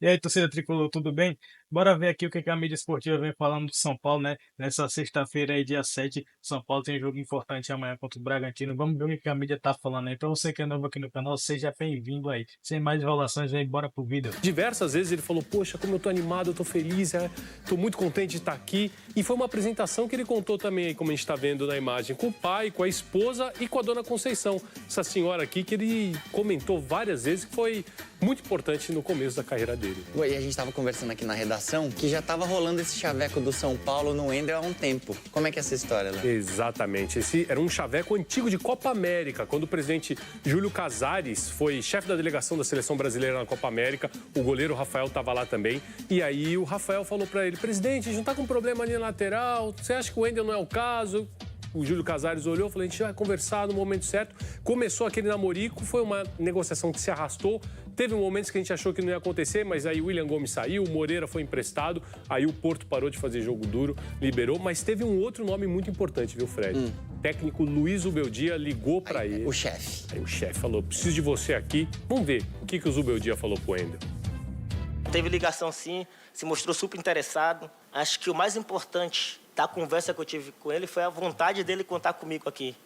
E aí, torcida tricolor, tudo bem? Bora ver aqui o que que a mídia esportiva vem falando do São Paulo, né? Nessa sexta-feira aí, dia 7, São Paulo tem um jogo importante amanhã contra o Bragantino. Vamos ver o que que a mídia tá falando aí. Pra você que é novo aqui no canal, seja bem-vindo aí. Sem mais enrolações, vem embora pro vídeo. Diversas vezes ele falou, poxa, como eu tô animado, eu tô feliz, tô muito contente de estar aqui. E foi uma apresentação que ele contou também, aí, como a gente tá vendo na imagem, com o pai, com a esposa e com a dona Conceição. Essa senhora aqui que ele comentou várias vezes que foi muito importante no começo da carreira dele. E a gente tava conversando aqui na redação que já tava rolando esse chaveco do São Paulo no Wendel há um tempo. Como é que é essa história, Léo? Exatamente. Esse era um chaveco antigo de Copa América, quando o presidente Júlio Casares foi chefe da delegação da seleção brasileira na Copa América. O goleiro Rafael estava lá também. E aí o Rafael falou para ele, presidente, a gente não tá com problema ali na lateral, você acha que o Wendel não é o caso? O Júlio Casares olhou e falou, a gente vai conversar no momento certo. Começou aquele namorico, foi uma negociação que se arrastou. Teve momentos que a gente achou que não ia acontecer, mas aí o William Gomes saiu, o Moreira foi emprestado, aí o Porto parou de fazer jogo duro, liberou. Mas teve um outro nome muito importante, viu, Fred? O técnico Luiz Ubeldia ligou para ele. O chefe. Aí o chefe falou, preciso de você aqui. Vamos ver o que o Zubeldia falou pro Wendel. Teve ligação sim, se mostrou super interessado. Acho que o mais importante da conversa que eu tive com ele foi a vontade dele contar comigo aqui.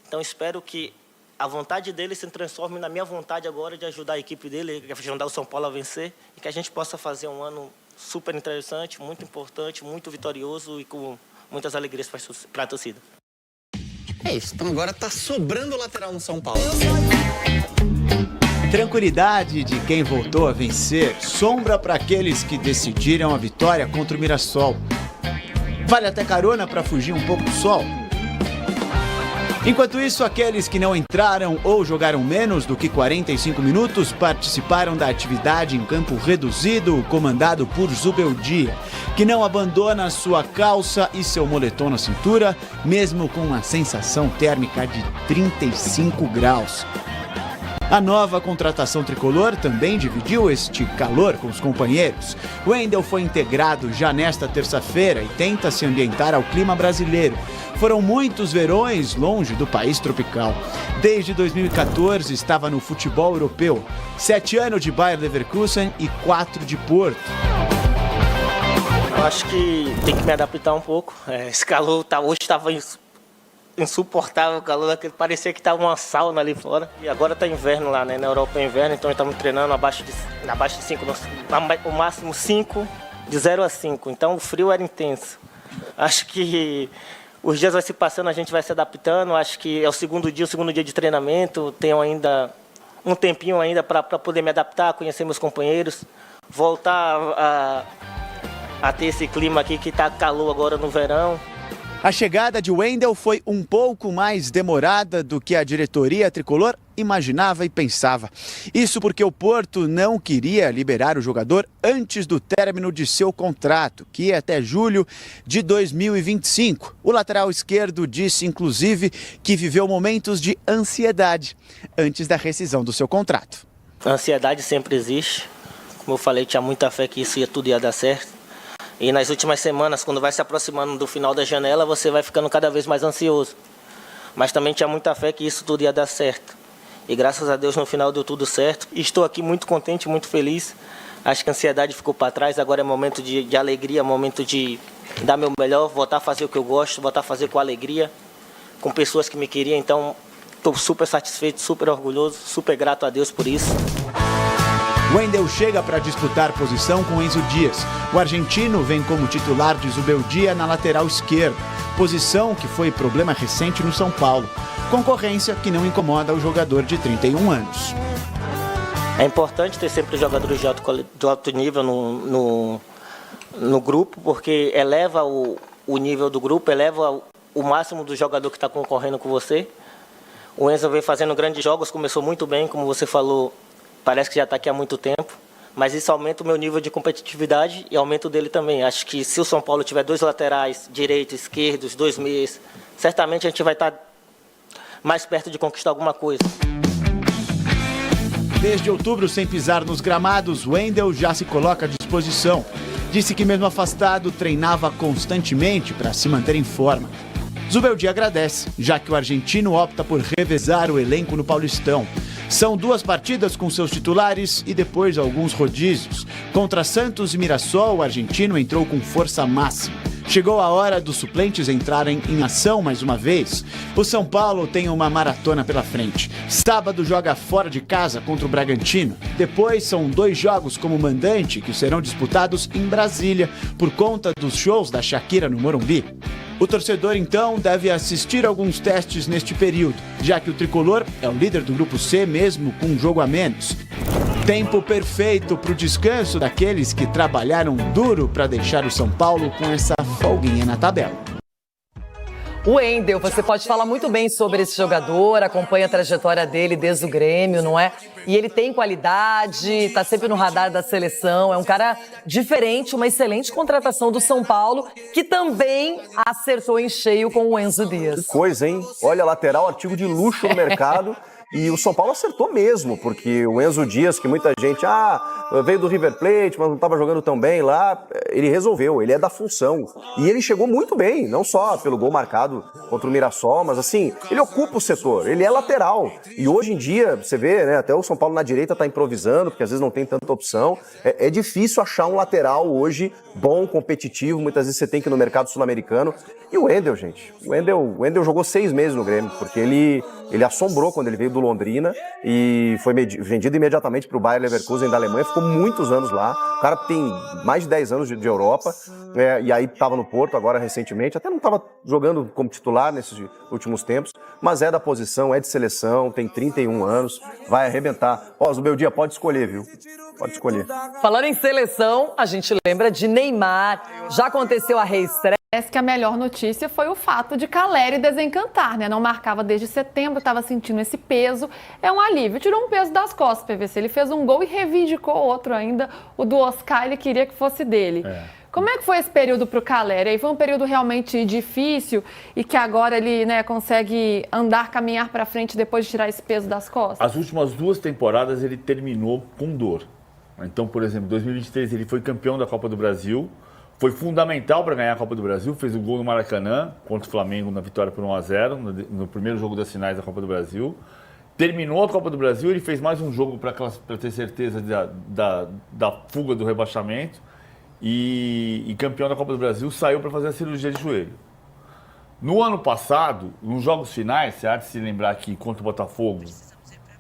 Então espero que a vontade dele se transforme na minha vontade agora de ajudar a equipe dele, de ajudar o São Paulo a vencer e que a gente possa fazer um ano super interessante, muito importante, muito vitorioso e com muitas alegrias para a torcida. É isso, então agora tá sobrando lateral no São Paulo. Tranquilidade de quem voltou a vencer, sombra para aqueles que decidiram a vitória contra o Mirassol. Vale até carona para fugir um pouco do sol. Enquanto isso, aqueles que não entraram ou jogaram menos do que 45 minutos participaram da atividade em campo reduzido, comandado por Zubeldia, que não abandona sua calça e seu moletom na cintura, mesmo com uma sensação térmica de 35 graus. A nova contratação tricolor também dividiu este calor com os companheiros. Wendel foi integrado já nesta terça-feira e tenta se ambientar ao clima brasileiro. Foram muitos verões longe do país tropical. Desde 2014 estava no futebol europeu. 7 anos de Bayer Leverkusen e 4 de Porto. Eu acho que tem que me adaptar um pouco. Esse calor hoje estava insuportável, o calor, parecia que estava uma sauna ali fora. E agora está inverno lá, né? Na Europa é inverno, então estamos treinando abaixo de 5, o máximo 5, de 0 a 5. Então o frio era intenso. Acho que os dias vai se passando, a gente vai se adaptando. Acho que é o segundo dia de treinamento. Tenho ainda um tempinho ainda para poder me adaptar, conhecer meus companheiros, voltar a ter esse clima aqui que está calor agora no verão. A chegada de Wendel foi um pouco mais demorada do que a diretoria tricolor imaginava e pensava. Isso porque o Porto não queria liberar o jogador antes do término de seu contrato, que ia até julho de 2025. O lateral esquerdo disse, inclusive, que viveu momentos de ansiedade antes da rescisão do seu contrato. A ansiedade sempre existe. Como eu falei, tinha muita fé que tudo ia dar certo. E nas últimas semanas, quando vai se aproximando do final da janela, você vai ficando cada vez mais ansioso. Mas também tinha muita fé que isso tudo ia dar certo. E graças a Deus no final deu tudo certo. E estou aqui muito contente, muito feliz. Acho que a ansiedade ficou para trás, agora é momento de alegria, momento de dar meu melhor, voltar a fazer o que eu gosto, voltar a fazer com alegria, com pessoas que me queriam. Então, estou super satisfeito, super orgulhoso, super grato a Deus por isso. Wendel chega para disputar posição com Enzo Dias. O argentino vem como titular de Zubeldia na lateral esquerda, posição que foi problema recente no São Paulo. Concorrência que não incomoda o jogador de 31 anos. É importante ter sempre jogadores de alto nível no grupo, porque eleva o nível do grupo, eleva o máximo do jogador que está concorrendo com você. O Enzo vem fazendo grandes jogos, começou muito bem, como você falou. Parece que já está aqui há muito tempo, mas isso aumenta o meu nível de competitividade e aumenta o dele também. Acho que se o São Paulo tiver 2 laterais, direito, esquerdos, 2 meias, certamente a gente vai estar mais perto de conquistar alguma coisa. Desde outubro, sem pisar nos gramados, Wendel já se coloca à disposição. Disse que mesmo afastado, treinava constantemente para se manter em forma. Zubeldia agradece, já que o argentino opta por revezar o elenco no Paulistão. São 2 partidas com seus titulares e depois alguns rodízios. Contra Santos e Mirassol, o argentino entrou com força máxima. Chegou a hora dos suplentes entrarem em ação mais uma vez. O São Paulo tem uma maratona pela frente. Sábado joga fora de casa contra o Bragantino. Depois são 2 jogos como mandante que serão disputados em Brasília por conta dos shows da Shakira no Morumbi. O torcedor, então, deve assistir alguns testes neste período, já que o tricolor é o líder do Grupo C mesmo com um jogo a menos. Tempo perfeito para o descanso daqueles que trabalharam duro para deixar o São Paulo com essa folguinha na tabela. O Wendel, você pode falar muito bem sobre esse jogador, acompanha a trajetória dele desde o Grêmio, não é? E ele tem qualidade, tá sempre no radar da seleção, é um cara diferente, uma excelente contratação do São Paulo, que também acertou em cheio com o Enzo Dias. Que coisa, hein? Olha, lateral, artigo de luxo no mercado. E o São Paulo acertou mesmo, porque o Enzo Dias, que muita gente, veio do River Plate, mas não estava jogando tão bem lá, ele resolveu, ele é da função. E ele chegou muito bem, não só pelo gol marcado contra o Mirassol, mas assim, ele ocupa o setor, ele é lateral. E hoje em dia, você vê, né, até o São Paulo na direita está improvisando, porque às vezes não tem tanta opção. É difícil achar um lateral hoje bom, competitivo, muitas vezes você tem que ir no mercado sul-americano. E o Wendel, gente, o Wendel jogou 6 meses no Grêmio, porque ele assombrou quando ele veio do Londrina e foi vendido imediatamente para o Bayer Leverkusen da Alemanha, ficou muitos anos lá. O cara tem mais de 10 anos de Europa, e aí estava no Porto agora recentemente, até não estava jogando como titular nesses últimos tempos, mas é da posição, é de seleção, tem 31 anos, vai arrebentar. Ó, Zubeldia, pode escolher, viu? Pode escolher. Falando em seleção, a gente lembra de Neymar, já aconteceu a reestreia. Parece que a melhor notícia foi o fato de Caleri desencantar, né? Não marcava desde setembro, estava sentindo esse peso. É um alívio. Tirou um peso das costas, PVC. Ele fez um gol e reivindicou outro ainda. O do Oscar, ele queria que fosse dele. Como é que foi esse período para o Caleri? Aí foi um período realmente difícil e que agora ele, né, consegue andar, caminhar para frente depois de tirar esse peso das costas? As últimas 2 temporadas ele terminou com dor. Então, por exemplo, em 2023 ele foi campeão da Copa do Brasil. Foi fundamental para ganhar a Copa do Brasil, fez o gol no Maracanã contra o Flamengo na vitória por 1-0, no primeiro jogo das finais da Copa do Brasil. Terminou a Copa do Brasil, ele fez mais um jogo para ter certeza da fuga do rebaixamento e campeão da Copa do Brasil, saiu para fazer a cirurgia de joelho. No ano passado, nos jogos finais, você há de se lembrar que contra o Botafogo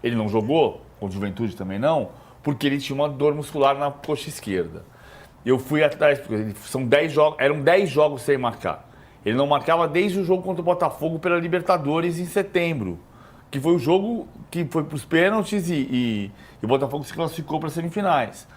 ele não jogou, contra o Juventude também não, porque ele tinha uma dor muscular na coxa esquerda. Eu fui atrás, porque eram 10 jogos sem marcar. Ele não marcava desde o jogo contra o Botafogo pela Libertadores em setembro, que foi o jogo que foi para os pênaltis e o Botafogo se classificou para as semifinais.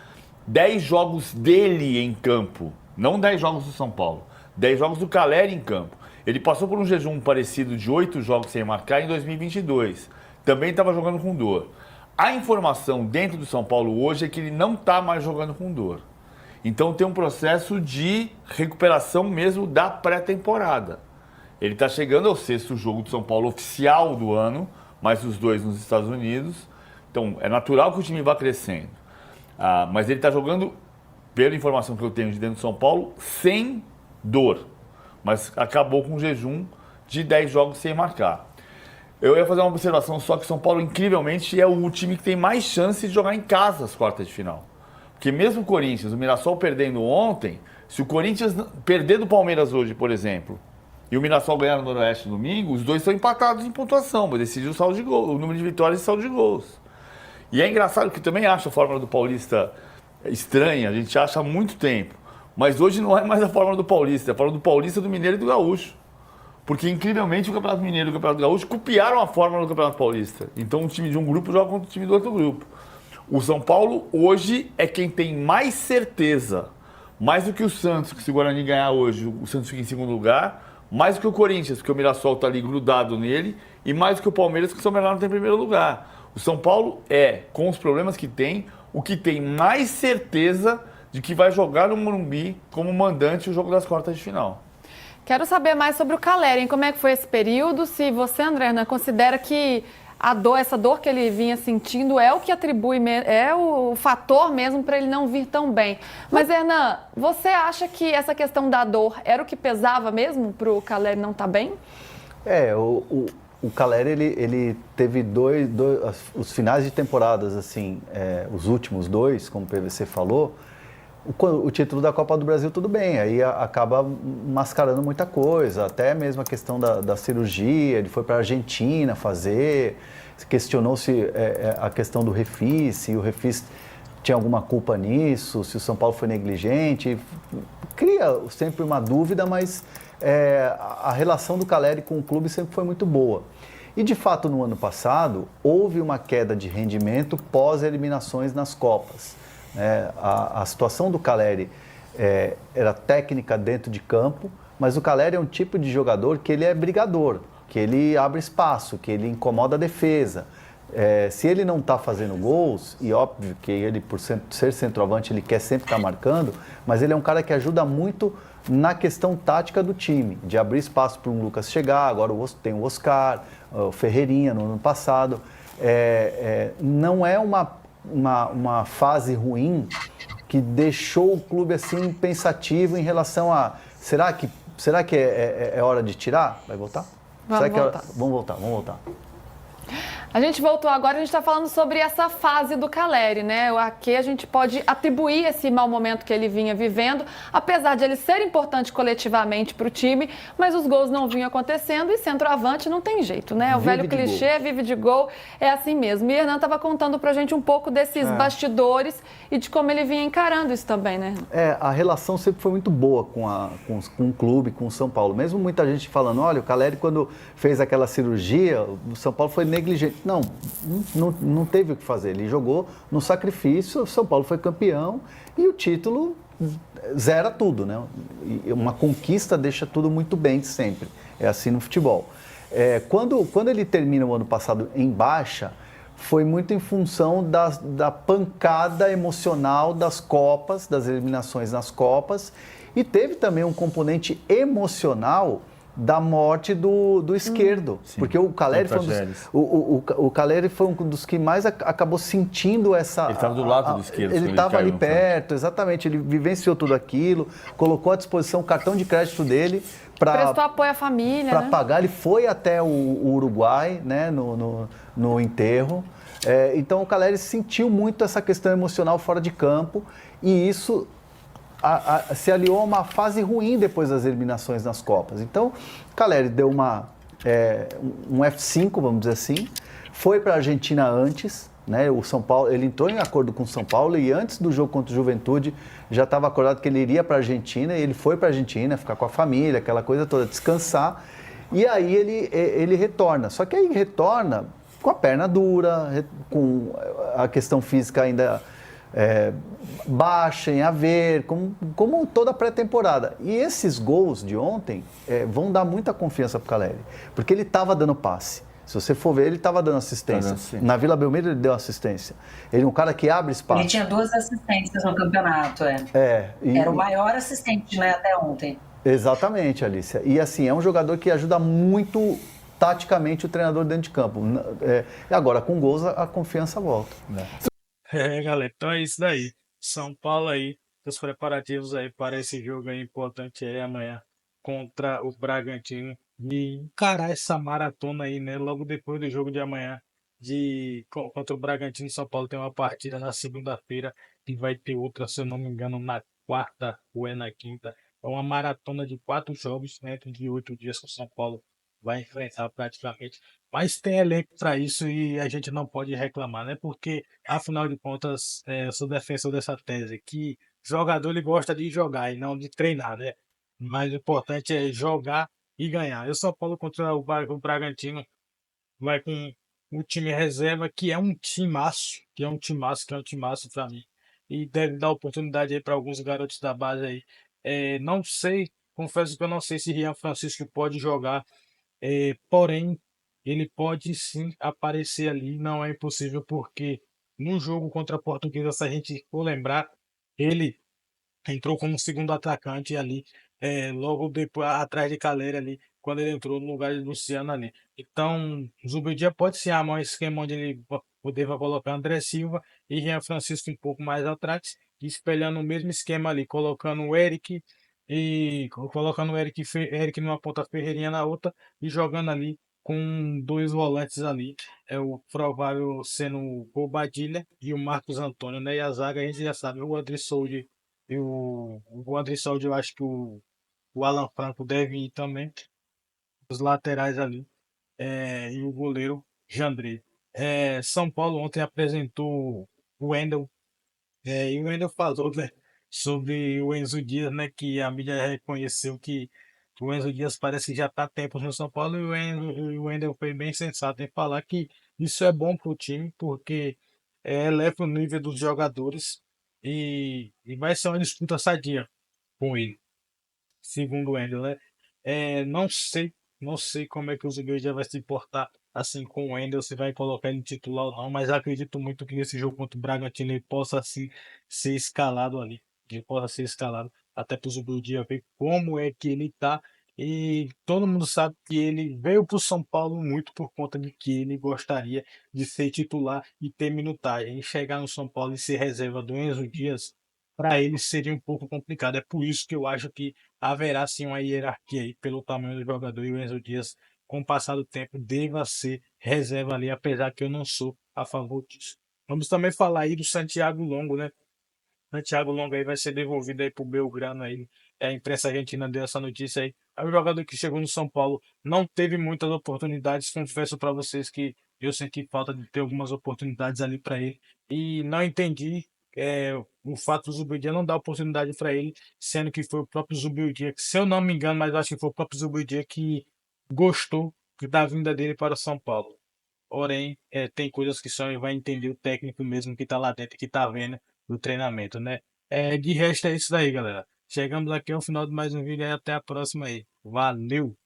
10 jogos dele em campo, não 10 jogos do São Paulo, 10 jogos do Caleri em campo. Ele passou por um jejum parecido de 8 jogos sem marcar em 2022. Também estava jogando com dor. A informação dentro do São Paulo hoje é que ele não está mais jogando com dor. Então tem um processo de recuperação mesmo da pré-temporada. Ele está chegando ao 6º jogo do São Paulo oficial do ano, mais os 2 nos Estados Unidos. Então é natural que o time vá crescendo. Mas ele está jogando, pela informação que eu tenho de dentro do São Paulo, sem dor. Mas acabou com um jejum de 10 jogos sem marcar. Eu ia fazer uma observação só que o São Paulo, incrivelmente, é o time que tem mais chance de jogar em casa as quartas de final. Porque mesmo o Corinthians, o Mirassol perdendo ontem, se o Corinthians perder do Palmeiras hoje, por exemplo, e o Mirassol ganhar no Noroeste domingo, os dois estão empatados em pontuação, vai decidir o saldo de gol, o número de vitórias e saldo de gols. E é engraçado que também acho a fórmula do Paulista estranha, a gente acha há muito tempo. Mas hoje não é mais a fórmula do Paulista, é a fórmula do Paulista, do Mineiro e do Gaúcho. Porque, incrivelmente, o Campeonato Mineiro e o Campeonato Gaúcho copiaram a fórmula do Campeonato Paulista. Então, o time de um grupo joga contra o time do outro grupo. O São Paulo, hoje, é quem tem mais certeza, mais do que o Santos, que se o Guarani ganhar hoje, o Santos fica em segundo lugar, mais do que o Corinthians, porque o Mirassol está ali grudado nele, e mais do que o Palmeiras, que o São Bernardo tem em primeiro lugar. O São Paulo é, com os problemas que tem, o que tem mais certeza de que vai jogar no Morumbi como mandante o jogo das quartas de final. Quero saber mais sobre o Caleri, hein? Como é que foi esse período? Se você, André Hernan, considera que essa dor que ele vinha sentindo é o que atribui, é o fator mesmo para ele não vir tão bem. Mas, Hernan, você acha que essa questão da dor era o que pesava mesmo para o Caleri não estar bem? o Caleri, ele teve os finais de temporadas, assim, os últimos dois, como o PVC falou, o título da Copa do Brasil, tudo bem, aí acaba mascarando muita coisa, até mesmo a questão da cirurgia, ele foi para a Argentina fazer, questionou-se a questão do refis, se o refis tinha alguma culpa nisso, se o São Paulo foi negligente, cria sempre uma dúvida, mas a relação do Caleri com o clube sempre foi muito boa. E, de fato, no ano passado, houve uma queda de rendimento pós-eliminações nas Copas. A situação do Caleri era técnica dentro de campo, mas o Caleri é um tipo de jogador que ele é brigador, que ele abre espaço, que ele incomoda a defesa. Se ele não está fazendo gols, e óbvio que ele, por ser centroavante, ele quer sempre estar marcando, mas ele é um cara que ajuda muito na questão tática do time, de abrir espaço para um Lucas chegar, agora tem o Oscar, o Ferreirinha no ano passado. Não é uma fase ruim que deixou o clube assim pensativo em relação a será que é hora de tirar? Vai voltar? Vamos voltar. A gente voltou agora, a gente está falando sobre essa fase do Caleri, né? A que a gente pode atribuir esse mau momento que ele vinha vivendo, apesar de ele ser importante coletivamente para o time, mas os gols não vinham acontecendo e centroavante não tem jeito, né? O velho clichê, vive de gol, é assim mesmo. E o Hernan estava contando para a gente um pouco desses bastidores e de como ele vinha encarando isso também, né? A relação sempre foi muito boa com o clube, com o São Paulo. Mesmo muita gente falando, olha, o Caleri quando fez aquela cirurgia, o São Paulo foi negligente. Não teve o que fazer. Ele jogou no sacrifício, o São Paulo foi campeão e o título zera tudo, né? E uma conquista deixa tudo muito bem sempre. É assim no futebol. Quando ele termina o ano passado em baixa, foi muito em função da pancada emocional das Copas, das eliminações nas Copas, e teve também um componente emocional da morte do esquerdo, porque o Caleri foi um dos que mais acabou sentindo essa... Ele estava do lado do esquerdo. Ele estava ali perto, exatamente, ele vivenciou tudo aquilo, colocou à disposição o cartão de crédito dele prestou apoio à família, para né? pagar. Ele foi até o Uruguai, né, no enterro. Então o Caleri sentiu muito essa questão emocional fora de campo e isso se aliou a uma fase ruim depois das eliminações nas Copas. Então, Caleri deu um F5, vamos dizer assim, foi para a Argentina antes, né? O São Paulo, ele entrou em acordo com o São Paulo e antes do jogo contra o Juventude já estava acordado que ele iria para a Argentina e ele foi para a Argentina ficar com a família, aquela coisa toda, descansar. E aí ele retorna. Só que aí retorna com a perna dura, com a questão física ainda baixa em haver, como toda a pré-temporada. E esses gols de ontem vão dar muita confiança para o Caleri, porque ele estava dando passe. Se você for ver, ele estava dando assistência. Na Vila Belmiro, ele deu assistência. Ele é um cara que abre espaço. Ele tinha 2 assistências no campeonato, Era o maior assistente, né, até ontem. Exatamente, Alicia. E assim, é um jogador que ajuda muito taticamente o treinador dentro de campo. E agora, com gols, a confiança volta. Galera, então é isso daí. São Paulo aí, os preparativos aí para esse jogo aí importante aí amanhã contra o Bragantino. E encarar essa maratona aí, né? Logo depois do jogo de amanhã contra o Bragantino, São Paulo tem uma partida na segunda-feira e vai ter outra, se eu não me engano, na quarta ou na quinta. É uma maratona de 4 jogos dentro de 8 dias que o São Paulo vai enfrentar praticamente. Mas tem elenco para isso e a gente não pode reclamar, né? Porque, afinal de contas, eu sou defensor dessa tese, que jogador ele gosta de jogar e não de treinar, né? Mas o importante é jogar e ganhar. E o São Paulo contra o Bragantino vai com o time reserva, que é um timaço para mim. E deve dar oportunidade aí para alguns garotos da base aí. Não sei, confesso que eu não sei se Rian Francisco pode jogar, porém, ele pode sim aparecer ali, não é impossível, porque no jogo contra a Portuguesa, se a gente for lembrar, ele entrou como segundo atacante ali, logo depois, atrás de Caleri ali, quando ele entrou no lugar de Luciano ali. Então, o Zubeldia pode se armar um esquema onde ele poder colocar André Silva e Rian Francisco um pouco mais atrás, espelhando o mesmo esquema ali, colocando o Eric Eric numa ponta, Ferreirinha na outra e jogando ali com dois volantes ali, é o provável sendo o Bobadilha e o Marcos Antônio, né? E a zaga a gente já sabe, o André e o André eu acho que o Alan Franco deve ir também, os laterais ali, e o goleiro Jandrei. São Paulo ontem apresentou o Wendel, e o Wendel falou, né, sobre o Enzo Dias, né, que a mídia reconheceu que o Enzo Dias parece que já está há tempos no São Paulo, e o Wendel foi bem sensato em falar que isso é bom para o time, porque eleva o nível dos jogadores e vai ser uma disputa sadia com ele, segundo o Wendel, né? Não sei como é que o Zubeldia vai se portar assim com o Wendel, se vai colocar ele titular ou não, mas acredito muito que nesse jogo contra o Bragantino ele possa assim, ser escalado ali, ele possa ser escalado até para o Zubeldia ver como é que ele tá. E todo mundo sabe que ele veio para o São Paulo muito por conta de que ele gostaria de ser titular e ter minutagem. E chegar no São Paulo e ser reserva do Enzo Dias, para ele seria um pouco complicado. É por isso que eu acho que haverá sim uma hierarquia aí pelo tamanho do jogador, e o Enzo Dias, com o passar do tempo, deva ser reserva ali, apesar que eu não sou a favor disso. Vamos também falar aí do Santiago Longo, né? Santiago Longo aí vai ser devolvido aí pro Belgrano aí. A imprensa argentina deu essa notícia aí. É um jogador que chegou no São Paulo, não teve muitas oportunidades. Confesso para vocês que eu senti falta de ter algumas oportunidades ali para ele. E não entendi o fato do Zubeldia não dar oportunidade para ele, sendo que foi o próprio Zubeldia, que, se eu não me engano, mas eu acho que foi o próprio Zubeldia que gostou da vinda dele para o São Paulo. Porém, tem coisas que só vai entender o técnico mesmo que tá lá dentro, que tá vendo do treinamento, né? De resto é isso daí, galera. Chegamos aqui ao final de mais um vídeo e até a próxima aí. Valeu!